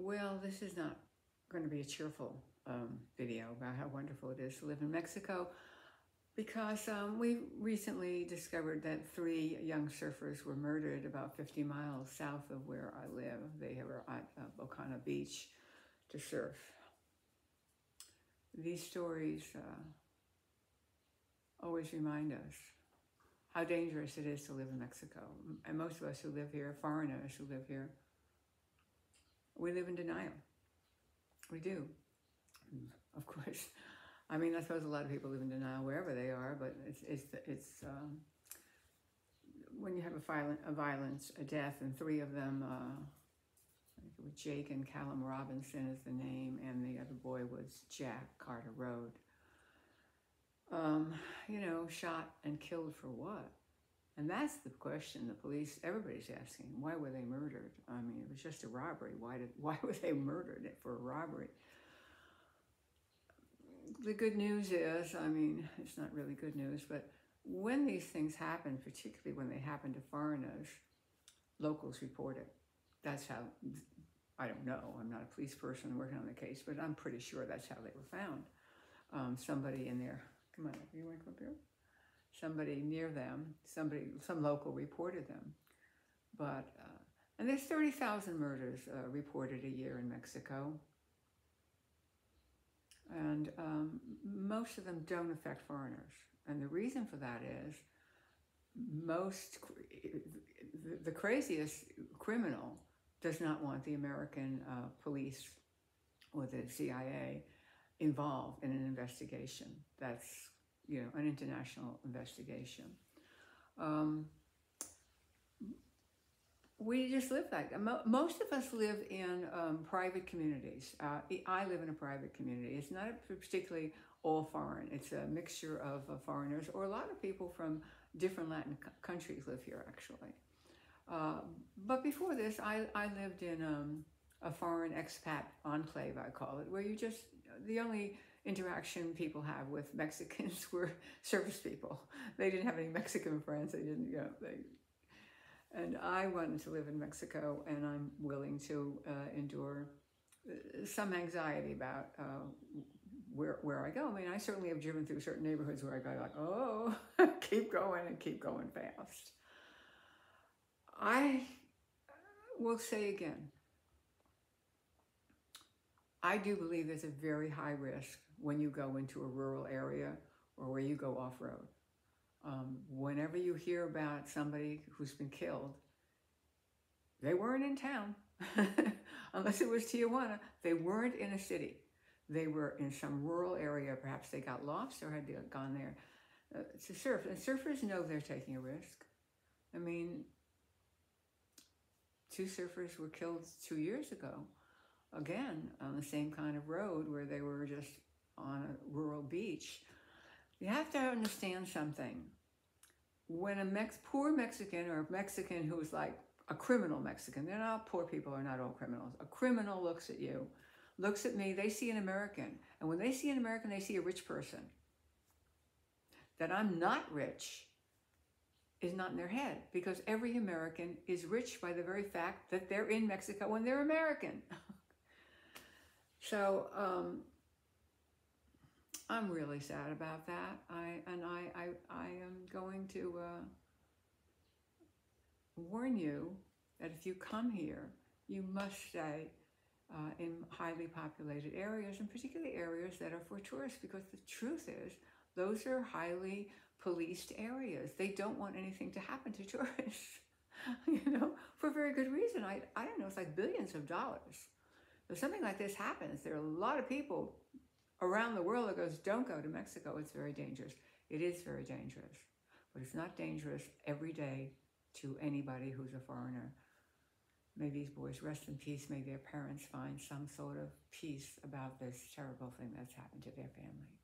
Well, this is not going to be a cheerful video about how wonderful it is to live in Mexico because we recently discovered that 3 young surfers were murdered about 50 miles south of where I live. They were at Bocana Beach to surf. These stories always remind us how dangerous it is to live in Mexico. And most of us who live here, foreigners who live here, we live in denial. We do. Of course. I mean, I suppose a lot of people live in denial wherever they are, but it's when you have a death, and 3 of them, I think it was Jake and Callum Robinson is the name, and the other boy was Jack Carter Road. Shot and killed for what? And that's the question the police, everybody's asking. Why were they murdered? I mean, it was just a robbery. Why were they murdered for a robbery? The good news is, I mean, it's not really good news, but when these things happen, particularly when they happen to foreigners, locals report it. That's how, I don't know, I'm not a police person working on the case, but I'm pretty sure that's how they were found. Somebody in there, come on, you want to come up here? Somebody near them, some local reported them. But, and there's 30,000 murders reported a year in Mexico. And most of them don't affect foreigners. And the reason for that is the craziest criminal does not want the American police or the CIA involved in an investigation. That's, an international investigation. We just live like that. Most of us live in private communities. I live in a private community. It's not particularly all foreign. It's a mixture of foreigners, or a lot of people from different Latin countries live here, actually. But before this, I lived in a foreign expat enclave, I call it, where the only interaction people have with Mexicans were service people. They didn't have any Mexican friends. They didn't, and I wanted to live in Mexico, and I'm willing to endure some anxiety about where I go. I mean, I certainly have driven through certain neighborhoods where I go like, oh, keep going and keep going fast. I will say again, I do believe there's a very high risk when you go into a rural area or where you go off-road. Whenever you hear about somebody who's been killed, they weren't in town, unless it was Tijuana. They weren't in a city. They were in some rural area. Perhaps they got lost or had gone there to surf. And surfers know they're taking a risk. I mean, 2 surfers were killed 2 years ago, again, on the same kind of road where they were just on a rural beach. You have to understand something. When a poor Mexican, or a Mexican who's like a criminal Mexican, they're not, poor people are not all criminals. A criminal looks at you, looks at me, they see an American. And when they see an American, they see a rich person. That I'm not rich is not in their head, because every American is rich by the very fact that they're in Mexico and they're American. So, I'm really sad about that. I am going to warn you that if you come here, you must stay in highly populated areas, and particularly areas that are for tourists, because the truth is, those are highly policed areas. They don't want anything to happen to tourists, for a very good reason. I don't know, it's like billions of dollars. If something like this happens, there are a lot of people around the world that goes, don't go to Mexico, it's very dangerous. It is very dangerous, but it's not dangerous every day to anybody who's a foreigner. May these boys rest in peace. May their parents find some sort of peace about this terrible thing that's happened to their family.